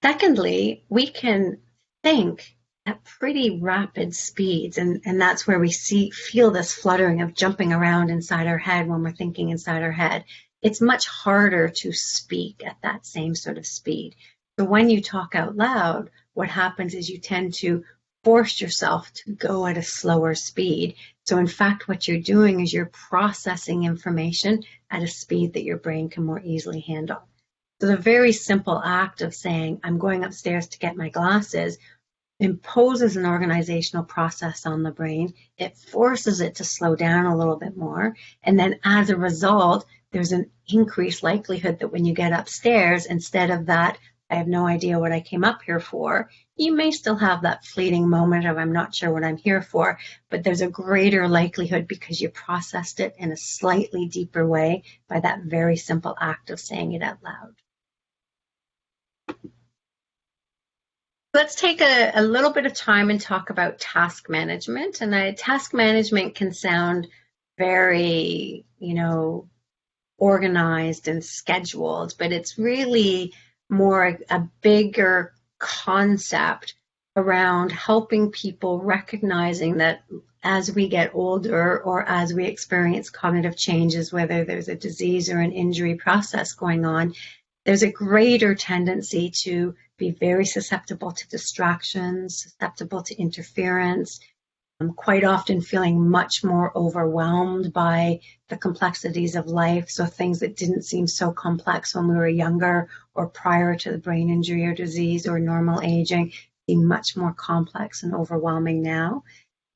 Secondly, we can think at pretty rapid speeds, and that's where we feel this fluttering of jumping around inside our head when we're thinking inside our head. It's much harder to speak at that same sort of speed. So when you talk out loud, what happens is you tend to force yourself to go at a slower speed. So in fact, what you're doing is you're processing information at a speed that your brain can more easily handle. So the very simple act of saying, I'm going upstairs to get my glasses, imposes an organizational process on the brain. It forces it to slow down a little bit more. And then as a result, there's an increased likelihood that when you get upstairs, instead of that, I have no idea what I came up here for, you may still have that fleeting moment of I'm not sure what I'm here for, but there's a greater likelihood because you processed it in a slightly deeper way by that very simple act of saying it out loud. Let's take a little bit of time and talk about task management. And task management can sound very, organized and scheduled, but it's really more a bigger concept around helping people recognizing that as we get older or as we experience cognitive changes, whether there's a disease or an injury process going on, there's a greater tendency to be very susceptible to distractions, susceptible to interference, quite often feeling much more overwhelmed by the complexities of life. So things that didn't seem so complex when we were younger or prior to the brain injury or disease or normal aging seem much more complex and overwhelming now.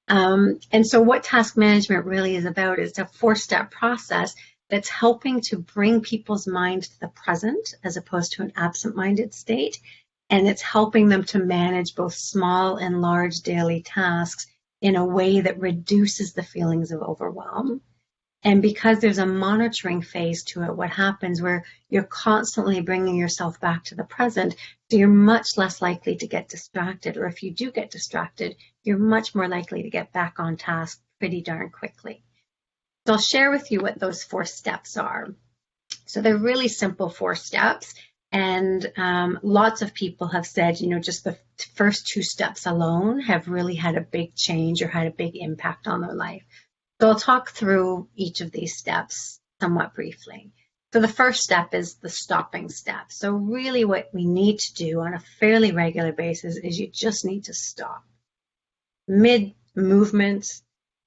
And so what task management really is about is a 4-step process that's helping to bring people's mind to the present as opposed to an absent-minded state. And it's helping them to manage both small and large daily tasks in a way that reduces the feelings of overwhelm. And because there's a monitoring phase to it, what happens where you're constantly bringing yourself back to the present, so you're much less likely to get distracted, or if you do get distracted, you're much more likely to get back on task pretty darn quickly. So I'll share with you what those 4 steps are. So they're really simple 4 steps. And lots of people have said, just the first 2 steps alone have really had a big change or had a big impact on their life. So I'll talk through each of these steps somewhat briefly. So the first step is the stopping step. So really what we need to do on a fairly regular basis is you just need to stop. Mid-movement,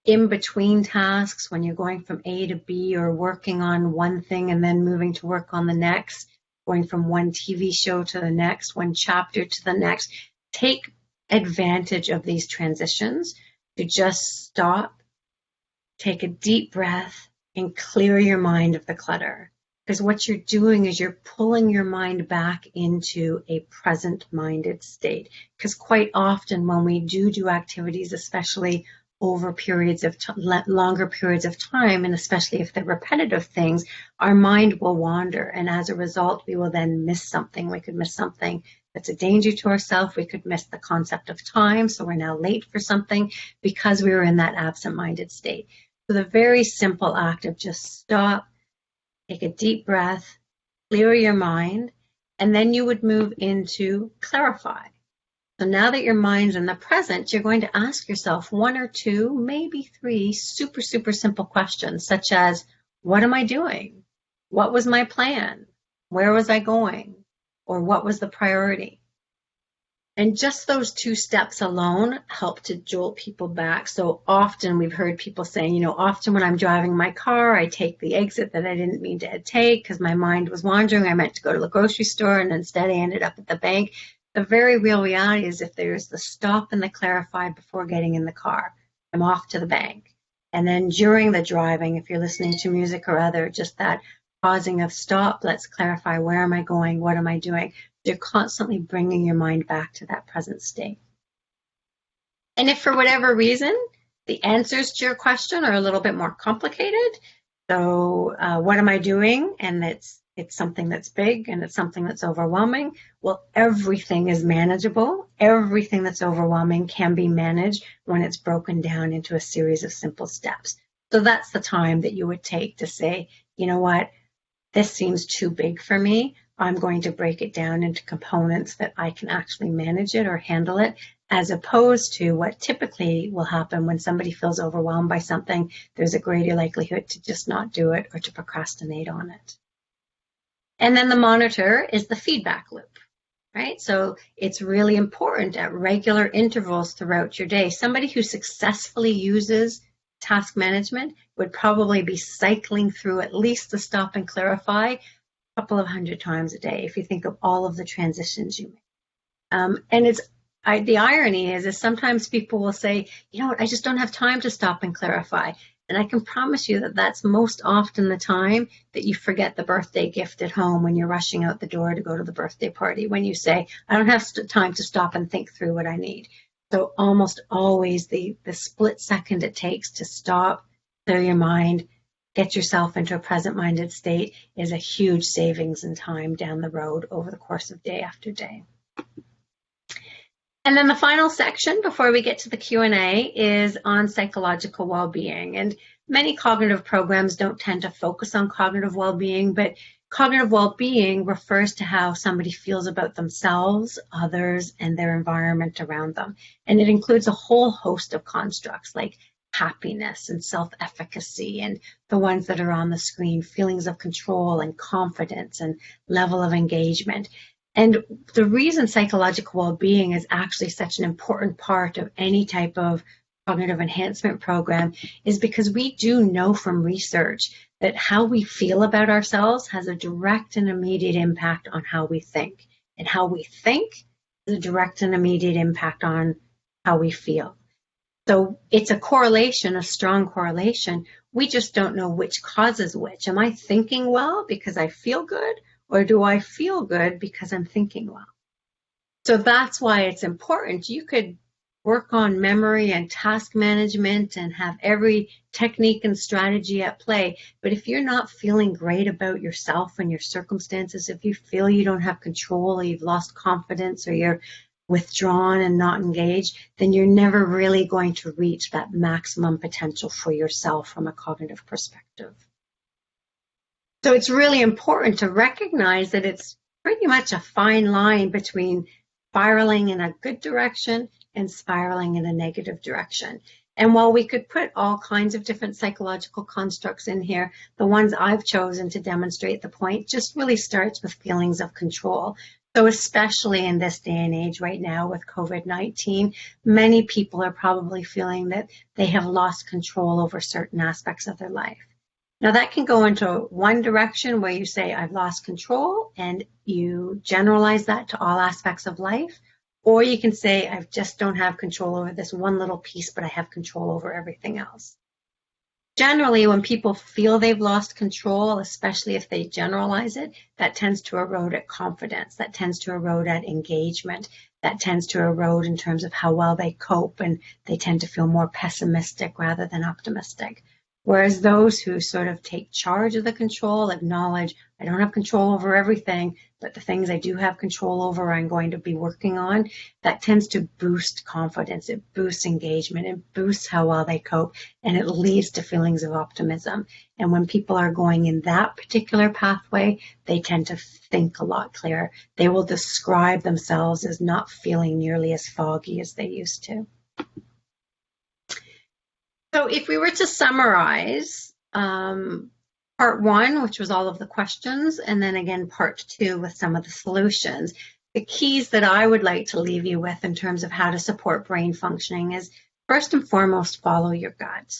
in between tasks, when you're going from A to B or working on one thing and then moving to work on the next, going from one TV show to the next, one chapter to the next, take advantage of these transitions to just stop, take a deep breath, and clear your mind of the clutter. Because what you're doing is you're pulling your mind back into a present-minded state. Because quite often when we do activities, especially over periods of longer periods of time, and especially if they're repetitive things, our mind will wander. And as a result, we will then miss something. We could miss something that's a danger to ourselves. We could miss the concept of time. So we're now late for something because we were in that absent-minded state. So the very simple act of just stop, take a deep breath, clear your mind, and then you would move into clarify. So now that your mind's in the present, you're going to ask yourself 1 or 2, maybe 3 super, super simple questions, such as, what am I doing? What was my plan? Where was I going? Or what was the priority? And just those 2 steps alone help to jolt people back. So often we've heard people saying, often when I'm driving my car, I take the exit that I didn't mean to take because my mind was wandering. I meant to go to the grocery store and instead I ended up at the bank. The very real reality is if there's the stop and the clarify before getting in the car, I'm off to the bank. And then during the driving, if you're listening to music or other, just that pausing of stop, let's clarify, where am I going? What am I doing? You're constantly bringing your mind back to that present state. And if for whatever reason, the answers to your question are a little bit more complicated, So what am I doing? And it's something that's big and it's something that's overwhelming. Well, everything is manageable. Everything that's overwhelming can be managed when it's broken down into a series of simple steps. So that's the time that you would take to say, you know what, this seems too big for me. I'm going to break it down into components that I can actually manage it or handle it, as opposed to what typically will happen when somebody feels overwhelmed by something. There's a greater likelihood to just not do it or to procrastinate on it. And then the monitor is the feedback loop, right? So it's really important at regular intervals throughout your day. Somebody who successfully uses task management would probably be cycling through at least the stop and clarify a couple of hundred times a day if you think of all of the transitions you make. And the irony is sometimes people will say, you know what, I just don't have time to stop and clarify. And I can promise you that that's most often the time that you forget the birthday gift at home when you're rushing out the door to go to the birthday party, when you say, I don't have time to stop and think through what I need. So almost always the split second it takes to stop, clear your mind, get yourself into a present-minded state is a huge savings in time down the road over the course of day after day. And then the final section before we get to the Q&A is on psychological well-being. And many cognitive programs don't tend to focus on cognitive well-being, but cognitive well-being refers to how somebody feels about themselves, others, and their environment around them. And it includes a whole host of constructs like happiness and self-efficacy, and the ones that are on the screen, feelings of control and confidence and level of engagement. And the reason psychological well-being is actually such an important part of any type of cognitive enhancement program is because we do know from research that how we feel about ourselves has a direct and immediate impact on how we think. And how we think has a direct and immediate impact on how we feel. So it's a correlation, a strong correlation. We just don't know which causes which. Am I thinking well because I feel good? Or do I feel good because I'm thinking well? So that's why it's important. You could work on memory and task management and have every technique and strategy at play. But if you're not feeling great about yourself and your circumstances, if you feel you don't have control or you've lost confidence or you're withdrawn and not engaged, then you're never really going to reach that maximum potential for yourself from a cognitive perspective. So it's really important to recognize that it's pretty much a fine line between spiraling in a good direction and spiraling in a negative direction. And while we could put all kinds of different psychological constructs in here, the ones I've chosen to demonstrate the point just really starts with feelings of control. So especially in this day and age right now with COVID-19, many people are probably feeling that they have lost control over certain aspects of their life. Now that can go into one direction where you say, I've lost control, and you generalize that to all aspects of life. Or you can say, I just don't have control over this one little piece, but I have control over everything else. Generally, when people feel they've lost control, especially if they generalize it, that tends to erode at confidence, that tends to erode at engagement, that tends to erode in terms of how well they cope, and they tend to feel more pessimistic rather than optimistic. Whereas those who sort of take charge of the control, acknowledge, I don't have control over everything, but the things I do have control over, I'm going to be working on, that tends to boost confidence, it boosts engagement, it boosts how well they cope, and it leads to feelings of optimism. And when people are going in that particular pathway, they tend to think a lot clearer. They will describe themselves as not feeling nearly as foggy as they used to. So if we were to summarize part one, which was all of the questions, and then again part two with some of the solutions, the keys that I would like to leave you with in terms of how to support brain functioning is, first and foremost, follow your gut.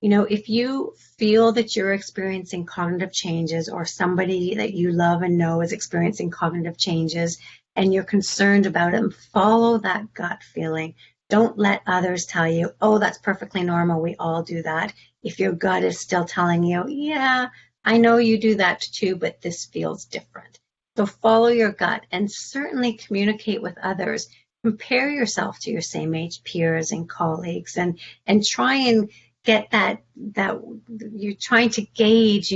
You know, if you feel that you're experiencing cognitive changes, or somebody that you love and know is experiencing cognitive changes, and you're concerned about them, follow that gut feeling. Don't let others tell you, oh, that's perfectly normal, we all do that. If your gut is still telling you, yeah, I know you do that too, but this feels different. So follow your gut and certainly communicate with others. Compare yourself to your same age peers and colleagues, and try and get that you're trying to gauge,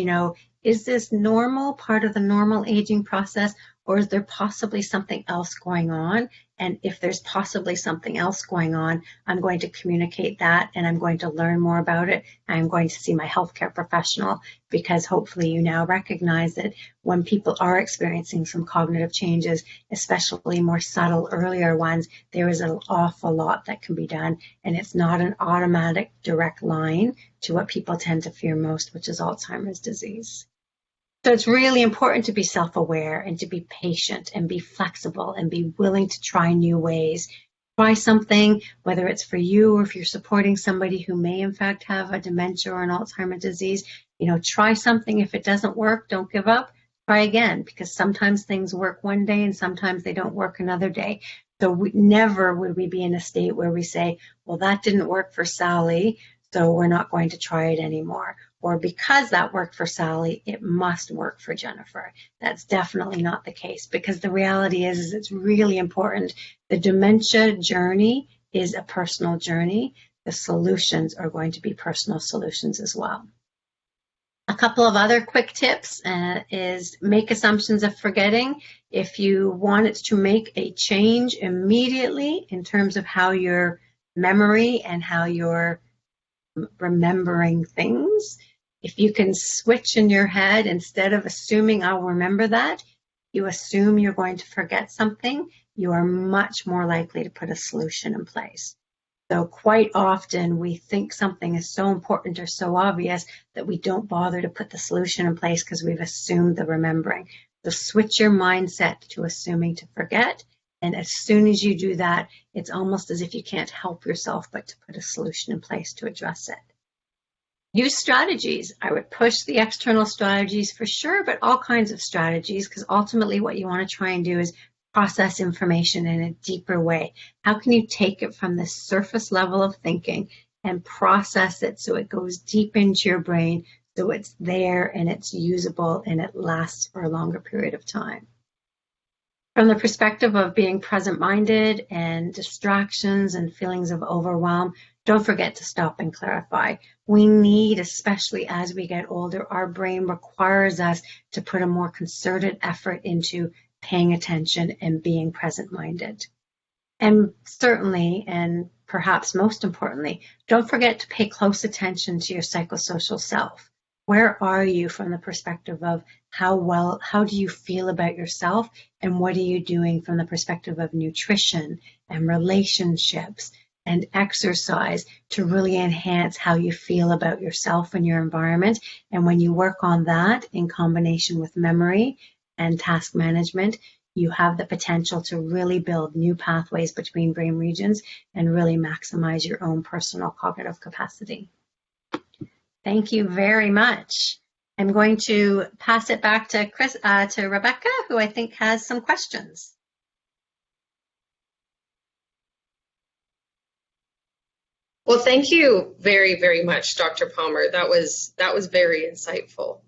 is this normal, part of the normal aging process, or is there possibly something else going on? And if there's possibly something else going on, I'm going to communicate that, and I'm going to learn more about it. I'm going to see my healthcare professional, because hopefully you now recognize that when people are experiencing some cognitive changes, especially more subtle, earlier ones, there is an awful lot that can be done, and it's not an automatic direct line to what people tend to fear most, which is Alzheimer's disease. So it's really important to be self-aware and to be patient and be flexible and be willing to try new ways. Try something, whether it's for you or if you're supporting somebody who may in fact have a dementia or an Alzheimer's disease. Try something. If it doesn't work, don't give up. Try again, because sometimes things work one day and sometimes they don't work another day. So never would we be in a state where we say, well, that didn't work for Sally, so we're not going to try it anymore. Or because that worked for Sally, it must work for Jennifer. That's definitely not the case, because the reality is it's really important. The dementia journey is a personal journey. The solutions are going to be personal solutions as well. A couple of other quick tips is make assumptions of forgetting. If you wanted to make a change immediately in terms of how your memory and how you're remembering things, if you can switch in your head, instead of assuming I'll remember that, you assume you're going to forget something, you are much more likely to put a solution in place. So quite often we think something is so important or so obvious that we don't bother to put the solution in place because we've assumed the remembering. So switch your mindset to assuming to forget. And as soon as you do that, it's almost as if you can't help yourself but to put a solution in place to address it. Use strategies. I would push the external strategies for sure, but all kinds of strategies, because ultimately what you want to try and do is process information in a deeper way. How can you take it from the surface level of thinking and process it so it goes deep into your brain, so it's there and it's usable and it lasts for a longer period of time? From the perspective of being present-minded and distractions and feelings of overwhelm, don't forget to stop and clarify. We need, especially as we get older, our brain requires us to put a more concerted effort into paying attention and being present-minded. And certainly, and perhaps most importantly, don't forget to pay close attention to your psychosocial self. Where are you from the perspective of how do you feel about yourself, and what are you doing from the perspective of nutrition and relationships and exercise to really enhance how you feel about yourself and your environment? And when you work on that in combination with memory and task management, you have the potential to really build new pathways between brain regions and really maximize your own personal cognitive capacity. Thank you very much. I'm going to pass it back to Rebecca, who I think has some questions. Well, thank you very, very much, Dr. Palmer. That was very insightful.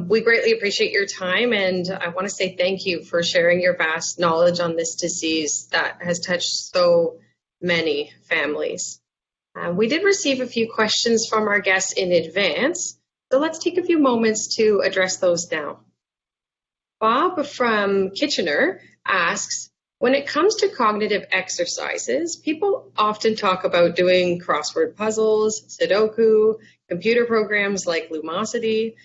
We greatly appreciate your time, and I want to say thank you for sharing your vast knowledge on this disease that has touched so many families. We did receive a few questions from our guests in advance, so let's take a few moments to address those now. Bob from Kitchener asks, when it comes to cognitive exercises, people often talk about doing crossword puzzles, Sudoku, computer programs like Lumosity.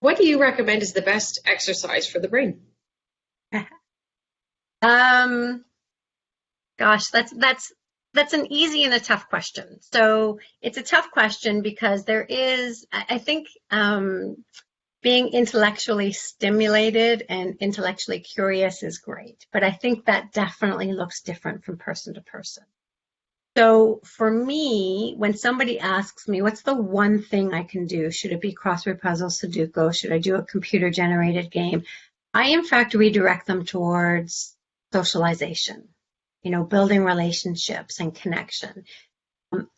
What do you recommend is the best exercise for the brain? Gosh, that's an easy and a tough question. So it's a tough question because there is, I think, being intellectually stimulated and intellectually curious is great, but I think that definitely looks different from person to person. So for me, when somebody asks me, what's the one thing I can do? Should it be crossword puzzle, Sudoku? Should I do a computer-generated game? I, in fact, redirect them towards socialization, building relationships and connection.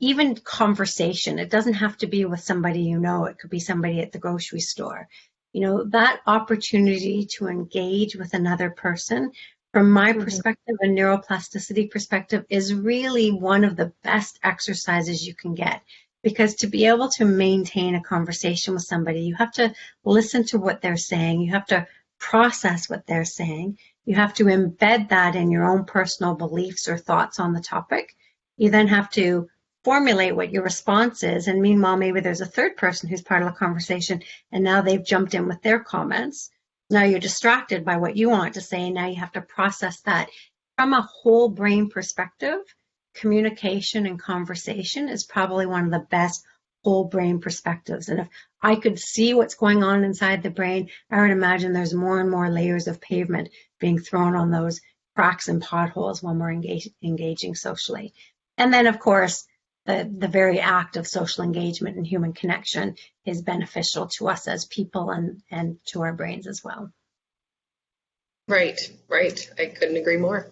Even conversation. It doesn't have to be with somebody it could be somebody at the grocery store. That opportunity to engage with another person from my perspective, a neuroplasticity perspective is really one of the best exercises you can get. Because to be able to maintain a conversation with somebody, you have to listen to what they're saying. You have to process what they're saying. You have to embed that in your own personal beliefs or thoughts on the topic. You then have to formulate what your response is. And meanwhile, maybe there's a third person who's part of the conversation, and now they've jumped in with their comments. Now you're distracted by what you want to say, and now you have to process that. From a whole brain perspective, communication and conversation is probably one of the best whole brain perspectives. And if I could see what's going on inside the brain, I would imagine there's more and more layers of pavement being thrown on those cracks and potholes when we're engaging socially. And then, of course, the very act of social engagement and human connection is beneficial to us as people and to our brains as well. Right. I couldn't agree more.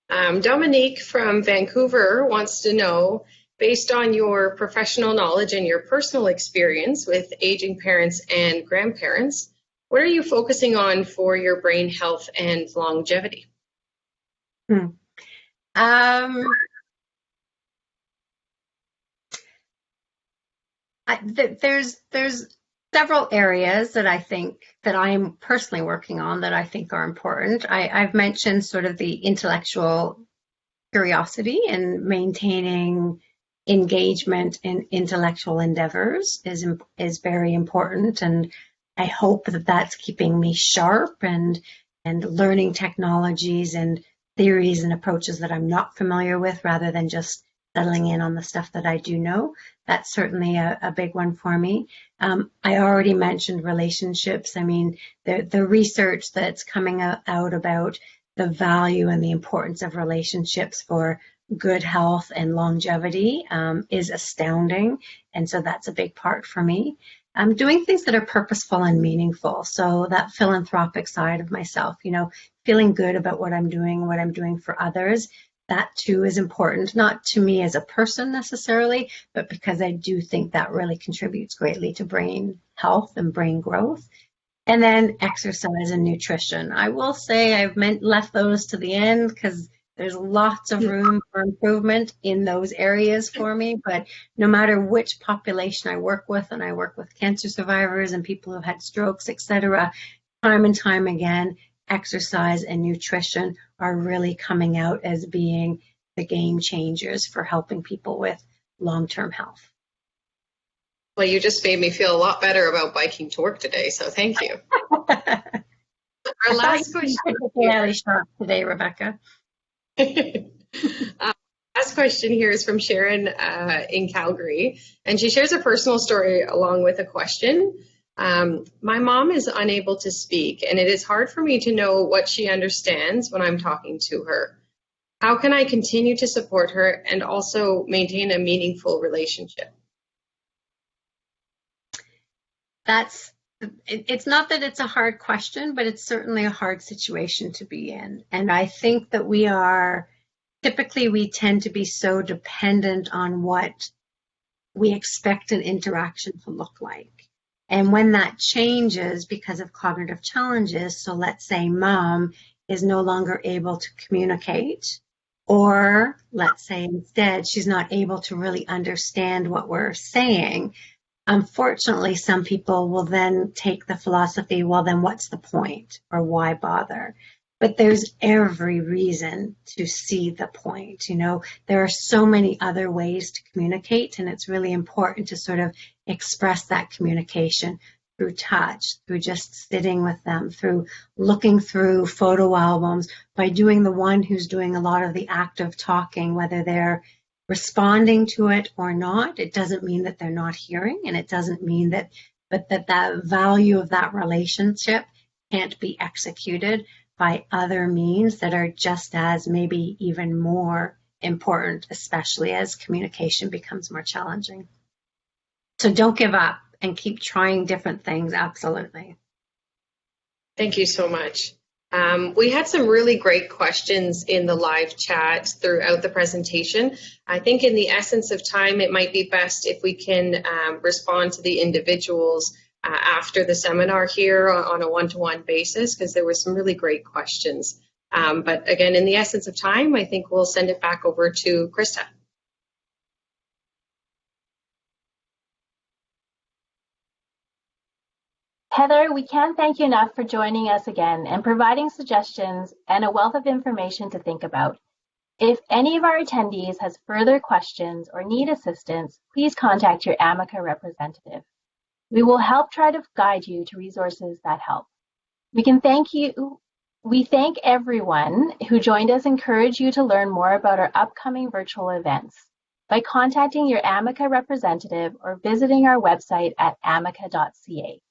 Dominique from Vancouver wants to know, based on your professional knowledge and your personal experience with aging parents and grandparents, what are you focusing on for your brain health and longevity? There's several areas that I think that I'm personally working on that I think are important. I've mentioned sort of the intellectual curiosity and maintaining engagement in intellectual endeavors is very important, and I hope that that's keeping me sharp and learning technologies and theories and approaches that I'm not familiar with, rather than just settling in on the stuff that I do know. That's certainly a big one for me. I already mentioned relationships. I mean, the research that's coming out about the value and the importance of relationships for good health and longevity is astounding. And so that's a big part for me. Doing things that are purposeful and meaningful. So that philanthropic side of myself, feeling good about what I'm doing for others. That too is important, not to me as a person necessarily, but because I do think that really contributes greatly to brain health and brain growth. And then exercise and nutrition. I will say I've left those to the end because there's lots of room for improvement in those areas for me. But no matter which population I work with, and I work with cancer survivors and people who've had strokes, etc., time and time again, exercise and nutrition are really coming out as being the game changers for helping people with long-term health. Well, you just made me feel a lot better about biking to work today, so thank you. Our last question today, Rebecca. Last question here is from Sharon in Calgary, and she shares a personal story along with a question. My mom is unable to speak, and it is hard for me to know what she understands when I'm talking to her. How can I continue to support her and also maintain a meaningful relationship? It's not that it's a hard question, but it's certainly a hard situation to be in. And I think that we tend to be so dependent on what we expect an interaction to look like. And when that changes because of cognitive challenges, so let's say mom is no longer able to communicate, or let's say instead she's not able to really understand what we're saying, unfortunately, some people will then take the philosophy, well, then what's the point, or why bother? But there's every reason to see the point. There are so many other ways to communicate, and it's really important to sort of express that communication through touch, through just sitting with them, through looking through photo albums, by doing the one who's doing a lot of the active talking, whether they're responding to it or not. It doesn't mean that they're not hearing, and it doesn't mean that value of that relationship can't be executed by other means that are just as, maybe even more important, especially as communication becomes more challenging. So don't give up and keep trying different things, absolutely. Thank you so much. We had some really great questions in the live chat throughout the presentation. I think in the essence of time, it might be best if we can respond to the individuals after the seminar here on a one-to-one basis, because there were some really great questions. But again, in the essence of time, I think we'll send it back over to Krista. Heather, we can't thank you enough for joining us again and providing suggestions and a wealth of information to think about. If any of our attendees has further questions or need assistance, please contact your AMICA representative. We will help try to guide you to resources that help. We thank everyone who joined us, encourage you to learn more about our upcoming virtual events by contacting your AMICA representative or visiting our website at amica.ca.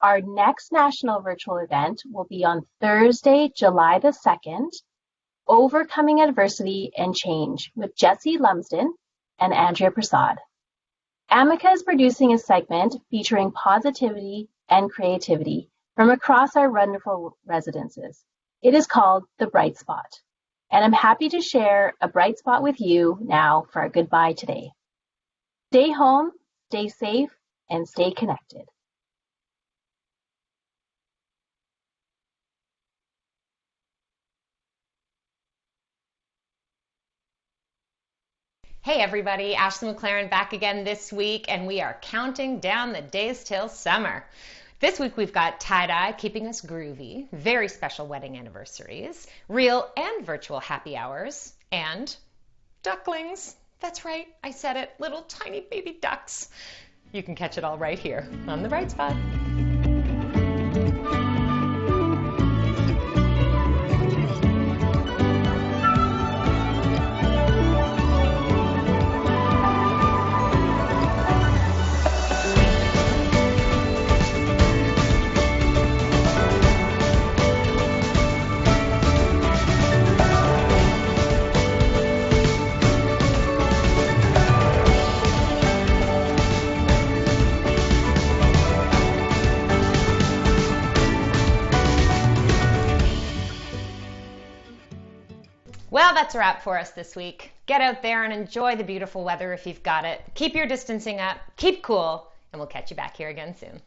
Our next national virtual event will be on Thursday, July the 2nd, Overcoming Adversity and Change with Jesse Lumsden and Andrea Prasad. AMICA is producing a segment featuring positivity and creativity from across our wonderful residences. It is called The Bright Spot, and I'm happy to share a bright spot with you now for our goodbye today. Stay home, stay safe, and stay connected. Hey everybody, Ashley McLaren back again this week, and we are counting down the days till summer. This week we've got tie-dye keeping us groovy, very special wedding anniversaries, real and virtual happy hours, and ducklings. That's right, I said it, little tiny baby ducks. You can catch it all right here on The Bright Spot. Well, that's a wrap for us this week. Get out there and enjoy the beautiful weather if you've got it. Keep your distancing up, keep cool, and we'll catch you back here again soon.